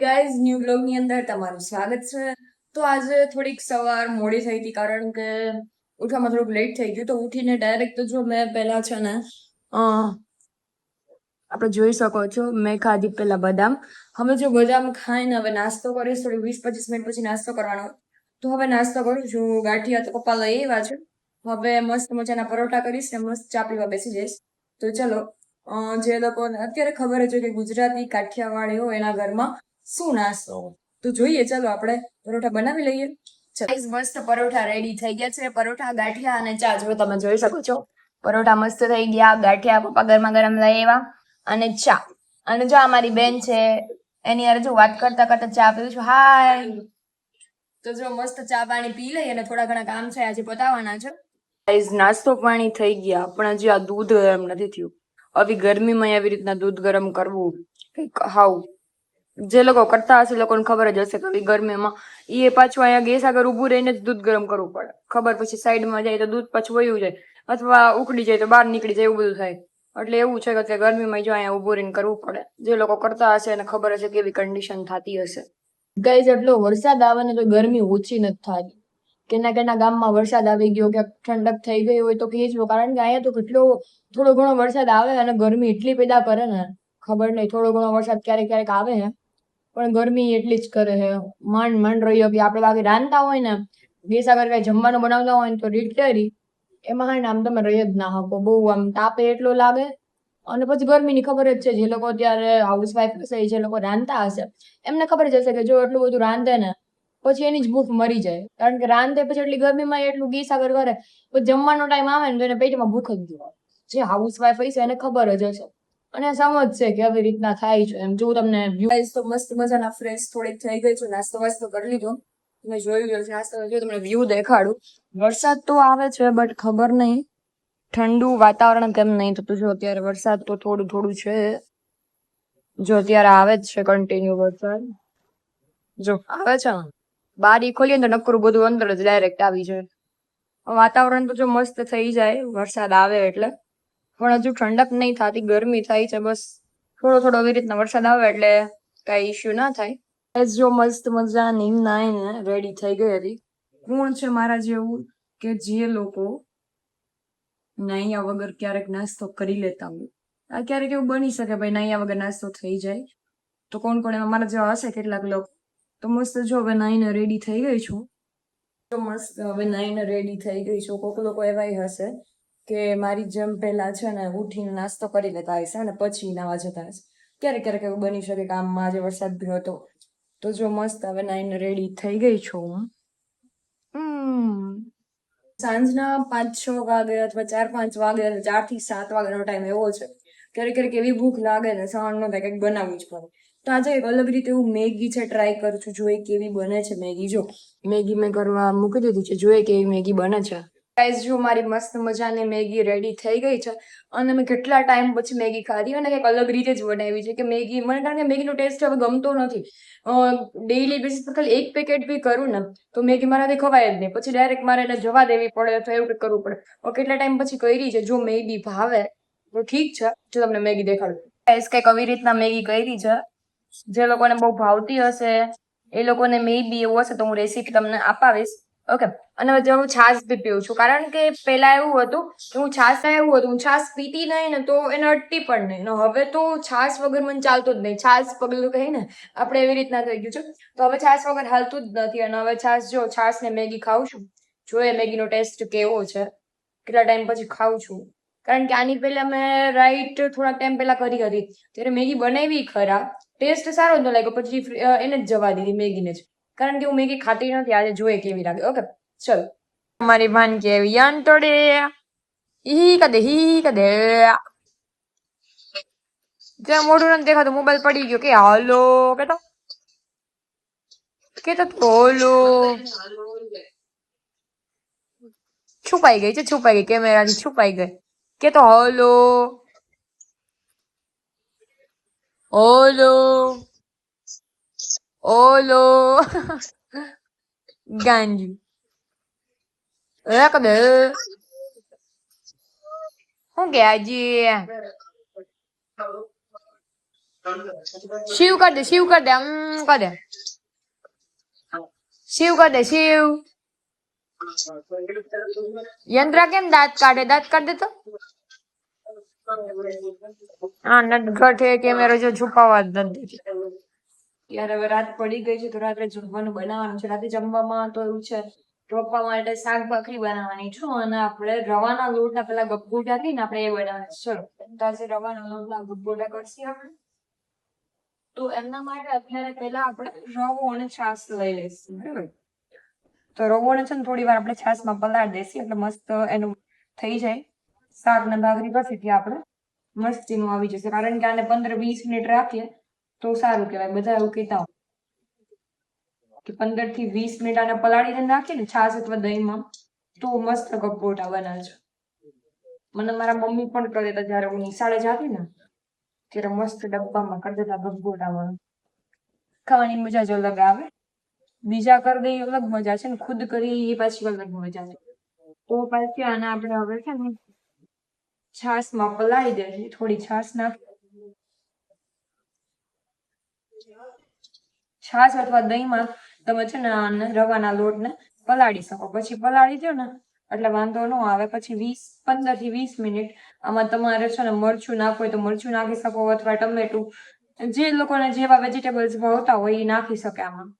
Guys new blog ની અંદર તમારું સ્વાગત છે. તો આજે થોડીક સવાર મોડી થઈ હતી કારણ કે ઉઠવામાં થોડુંક લેટ થઈ ગયું. તો ઉઠીને ડાયરેક્ટ તો જો મેં પહેલા છે ને આપણે જોઈ શકો છો મેં ખાધી પેલા બદામ. હવે જો બદામ ખાઈને હવે નાસ્તો કરીશ, થોડી 20-25 મિનિટ પછી નાસ્તો કરવાનો. તો હવે નાસ્તો કરું છું. ગાંઠિયા તો પપ્પા લઈ આવ્યા છે. હવે મસ્ત મજાના પરોઠા કરીશ ને મસ્ત ચા પીવા બેસી જઈશ. તો ચલો, જે લોકોને અત્યારે ખબર જ હોય કે ગુજરાતી કાઠિયાવાડી હોય એના ઘરમાં શું નાસ્તો, તો જોઈએ. ચલો આપણે પરોઠા બનાવી લઈએ. મસ્ત પરોઠા રેડી થઈ ગયા છે. પરોઠા, ગાંઠિયા અને ચા જો તમે જોઈ શકો છો. પરોઠા મસ્ત થઈ ગયા, ગાંઠિયા પપ્પા ગરમા ગરમ લઈ આવ્યા અને ચા. અને જો અમારી બેન છે એની યાર જો વાત કરતા કરતા ચા પીવું છું. હાય. તો જો મસ્ત ચા પાણી પી લઈએ અને થોડા ઘણા કામ છે આજે પતાવવાના છે. નાસ્તો પાણી થઈ ગયા પણ હજી આ દૂધ ગરમ નથી થયું. આવી ગરમીમાં આવી રીતના દૂધ ગરમ કરવું કઈક હાવ. જે લોકો કરતા હશે લોકોને ખબર જ હશે કે ગરમીમાં એ પાછું અહીંયા ગેસ આગળ ઊભું રહીને જ દૂધ ગરમ કરવું પડે. ખબર પછી સાઈડમાં જાય તો દૂધ પાછું વયું જાય અથવા ઉકળી જાય તો બહાર નીકળી જાય, એવું બધું થાય. એટલે એવું છે કે ગરમીમાં જો અહીંયા ઊભું રહીને કરવું પડે. જે લોકો કરતા હશે એને ખબર હશે કેવી કન્ડિશન થતી હશે. ગાઈઝ એટલો વરસાદ આવે ને તો ગરમી ઓછી નથી થતી. કેના કેના ગામમાં વરસાદ આવી ગયો કે ઠંડક થઈ ગઈ હોય તો કહેજો, કારણ કે અહીંયા તો કેટલો થોડો ઘણો વરસાદ આવે અને ગરમી એટલી પેદા કરે ને ખબર નહીં. થોડો ઘણો વરસાદ ક્યારેક ક્યારેક આવે છે પણ ગરમી એટલી જ કરે છે. માંડ રહ્યો કે આપણે બાકી રાંધતા હોય ને ગેસ આગળ કઈ જમવાનું બનાવતા હોય ને તો લિટરલી એમાં હે ને આમ તમે રહી જ ના શકો. બહુ આમ તાપે એટલો લાગે. અને પછી ગરમીની ખબર જ છે, જે લોકો અત્યારે હાઉસવાઈફ હશે, જે લોકો રાંધતા હશે એમને ખબર જ હશે કે જો એટલું બધું રાંધે ને પછી એની જ ભૂખ મરી જાય. કારણ કે રાંધે પછી એટલી ગરમીમાં એટલું ગેસ આગળ કરે પછી જમવાનો ટાઈમ આવે ને તો એને પેટમાં ભૂખ જ ન હોય. જે હાઉસવાઈફ હશે એને ખબર જ હશે અને સમજશે કે આવી રીતના થાય છે. એમ જો તમને તો મસ્ત મજાના ફ્રેશ થોડીક થઈ ગઈ છે. નાસ્તો વાસ્તો કરી લીધો. તમે જોયું હશે નાસ્તો. જો તમને વ્યૂ દેખાડું. વરસાદ તો આવે છે બટ ખબર નહીં ઠંડુ વાતાવરણ કેમ નહીં થતું. જો અત્યારે વરસાદ તો થોડું થોડું છે. જો અત્યારે આવે જ છે કન્ટિન્યુ વરસાદ. જો આવે છે, બારી ખોલીએ ને તો નકરું બધું અંદર જ ડાયરેક્ટ આવી જાય. વાતાવરણ તો જો મસ્ત થઈ જાય વરસાદ આવે એટલે, પણ હજુ ઠંડક નહીં થતી, ગરમી થાય છે. બસ થોડો થોડો આવી રીતના વરસાદ આવે એટલે કઈ ઇશ્યુ ના થાય. જો મસ્ત મજાની નાઈને રેડી થઈ ગઈ હતી. કોણ છે મારા જેવું કે જે લોકો નાયા વગર ક્યારેક નાસ્તો કરી લેતા હોય? આ ક્યારેક એવું બની શકે ભાઈ નાયા વગર નાસ્તો થઈ જાય. તો કોણ કોણ એમાં મારા જેવા હશે કેટલાક લોકો. તો મસ્ત જો હવે નાઈને રેડી થઈ ગઈ છું. તો મસ્ત હવે નાઈને રેડી થઈ ગઈ છું. કોક લોકો એવાય હશે કે મારી જેમ પહેલા છે ને ઉઠીને નાસ્તો કરી લેતા હશે અને પછી નાવા જતા હશે. ક્યારેક ક્યારેક એવું બની શકે કે આમ આજે વરસાદ ભી હતો. તો જો મસ્ત હવે નાઈને રેડી થઈ ગઈ છું. સાંજના 5-6 વાગે અથવા 4-5 વાગે, 4 થી 7 વાગ્યાનો ટાઈમ એવો છે. ક્યારેક ક્યારેક એવી ભૂખ લાગે ને સહન ન થાય, કંઈક બનાવવું જ પડે. તો આજે એક અલગ રીતે હું મેગી છે ટ્રાય કરું છું. જોઈએ કેવી બને છે મેગી. જો મેગી મેં કરવા મૂકી દીધી છે, જોઈએ કેવી મેગી બને છે. ગાઈઝ જો મારી મસ્ત મજાની મેગી રેડી થઈ ગઈ છે અને મેં કેટલા ટાઈમ પછી મેગી ખાધી અને કંઈક અલગ રીતે જ બનાવી છે કે મેગી મને, કારણ કે મેગીનો ટેસ્ટ હવે ગમતો નથી. ડેઈલી બેસિસ પર ખાલી એક પેકેટ બી કરું ને તો મેગી મારાથી ખવાય જ નહીં. પછી ડાયરેક્ટ મારે એને જવા દેવી પડે અથવા એવું કંઈક કરવું પડે. કેટલા ટાઈમ પછી કરી છે. જો મેગી ભાવે તો ઠીક છે. જો તમને મેગી દેખાડું, કંઈક આવી રીતના મેગી કરી છે. જે લોકોને બહુ ભાવતી હશે એ લોકોને મે બી એવું હશે તો હું રેસીપી તમને અપાવીશ. ઓકે. અને હવે હું છાશ બી પીવું છું, કારણ કે પહેલા એવું હતું કે હું છાશ પીતી નહીં ને તો એને અટતી પણ નહીં. હવે તો છાશ વગર મને ચાલતું જ નહીં. છાશ પગલું કહી ને આપણે એવી રીતના થઈ ગયું છે. તો હવે છાશ વગર હાલતું જ નથી. અને હવે છાશ ને મેગી ખાઉં છું. જોઈએ મેગીનો ટેસ્ટ કેવો છે. કેટલા ટાઈમ પછી ખાઉં છું. કારણ કે આની પહેલા મેં થોડાક ટાઈમ પહેલા કરી હતી ત્યારે મેગી બનાવી ખરા, ટેસ્ટ સારો જ ન લાગ્યો. પછી એને જ જવા દીધી મેગીને જ, કારણ કે હું મેગી ખાતી નથી. આજે જોઈએ કેવી લાગે. ઓકે ચલો. મારી ભાન કેવી અંતોડે હી કદે જ્યાં મોઢું નથી દેખાતું, મોબાઈલ પડી ગયો કે હાલો કેતો હોલો છુપાઈ ગઈ કેમેરાથી છુપાઈ ગઈ. કે તો હોલો ઓલો ઓલો ગાંજી કદે શું કે હજી શિવ કર દે, શિવ કર દે, કર દે, શિવ કર દે, શિવ. યંત્રા કેમ દાંત કાઢે? દાંત કાઢ દે તો. હા, નટખટ હે, કેમેરો જો છુપાવવા જ નથી. યાર હવે રાત પડી ગઈ છે તો રાત્રે જમવાનું બનાવવાનું છે. રાતે જમવામાં તો એવું છે પપ્પા માટે શાક ભાખરી બનાવવાની છું અને આપણે રવાના લોટના પેલા ગપગોટા ને આપણે એ બનાવવાના. ચલો તો આજે રવાના લોટના ગપગોટા કરશી આપણે. તો એમના માટે અત્યારે પહેલા આપણે રવો અને છાશ લઈ લઈશું, બરાબર? તો રવો ને છે ને થોડી વાર આપણે છાશમાં પલાળી દઈશું એટલે મસ્ત એનું થઈ જાય. શાક ને ભાખરી કરશી ત્યાં આપણે મસ્તીનું આવી જશે. કારણ કે આને 15-20 મિનિટ રાખીએ તો સારું કહેવાય. બધા એવું કહેતા હોય કે 15 થી 20 મિનિટ આને પલાળીને નાખીએ ને છાશ અથવા દહીંમાં તો મસ્ત ગપગોટા બને છે. મને મારા મમ્મી પણ કરી દેતા જયારે હું નિશાળે જતી ને ત્યારે મસ્ત ડબ્બામાં કરી દેતા ગપગોટા. ખાવાની મજા જ અલગ આવે. બીજા કરી દે અલગ મજા છે ને ખુદ કરી એ પાછી અલગ મજા છે. તો પાછી આને આપણે હવે છે ને છાશમાં પલાળી દે. થોડી છાશ નાખી છાશ અથવા દહીંમાં તમે છે ને રવાના લોટને પલાળી શકો. પછી પલાળી દો ને એટલે વાંધો ન આવે. પછી 15 થી 20 મિનિટ આમાં તમારે છે ને મરચું નાખવું હોય તો મરચું નાખી શકો અથવા ટમેટું જે લોકોને જેવા વેજીટેબલ્સ ભાવતા હોય એ નાખી શકે આમાં.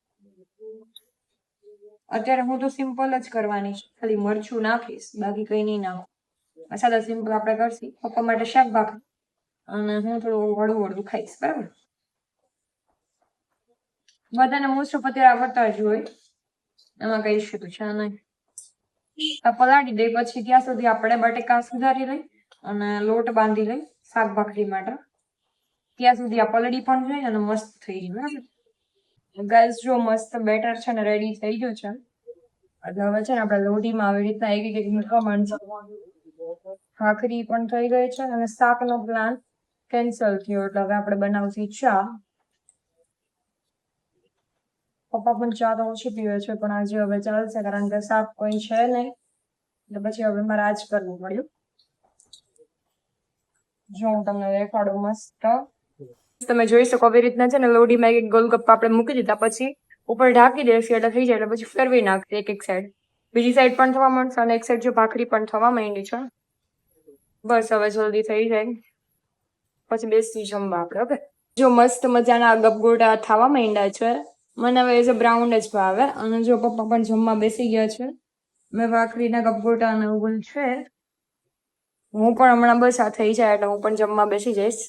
અત્યારે હું તો સિમ્પલ જ કરવાની છું, ખાલી મરચું નાખીશ, બાકી કઈ નહીં નાખું. સાદા સિમ્પલ આપણે કરશી. પપ્પા માટે શાક ભાખરી અને હું થોડું હળવું હળવું ખાઈશ, બરાબર? બધાને મોસ્ટ ઓફ અત્યારે આવડતા જ હોય, એમાં કઈ ઇશ્યુ તો છે નહીં. પલાળી દઈ પછી ત્યાં સુધી આપણે બટેકા સુધારી લઈ અને લોટ બાંધી લઈ શાક ભાખરી માટે. ત્યાં સુધી આ પલળી પણ જાય અને મસ્ત થઈ જાય, બરાબર? ગાઈસ જો મસ્ત બેટર છે ને રેડી થઈ ગયું છે. એટલે હવે છે ને આપણે લોટીમાં આવી રીતના એક એક મૂકવા માંડશું. ભાખરી પણ થઈ ગઈ છે અને શાકનો પ્લાન કેન્સલ થયો એટલે હવે આપણે બનાવશું ચા. પપ્પા પણ ચા તો ઓછી પીવે છે પણ આજે હવે ચાલશે કારણ કે શાક કોઈ છે નહીં એટલે પછી હવે મારે આ જ કરવું પડ્યું. જો હું તમને દેખાડું મસ્ત. તમે જોઈ શકો આવી રીતના છે ને લોઢીમાં એક ગોલગપ્પા આપણે મૂકી દીધા પછી ઉપર ઢાંકી દેશે એટલે થઈ જાય એટલે પછી ફેરવી નાખશે એક સાઈડ. બીજી સાઈડ પણ થવા માંડશે અને એક સાઈડ જો ભાખરી પણ થવા માંડી છે. બસ હવે જલ્દી થઈ જાય પછી બેસી જમવા આપણે. ઓકે જો મસ્ત મજાના ગપગોટા થવા માંડ્યા છે. મને હવે એઝ અ બ્રાઉન જ ભાવે અને જો પપ્પા પણ જમવા બેસી ગયા છે. મેં ભાખરીના ગપગોટા અને એવું છે. હું પણ હમણાં બસ આ થઈ જાય એટલે હું પણ જમવા બેસી જઈશ.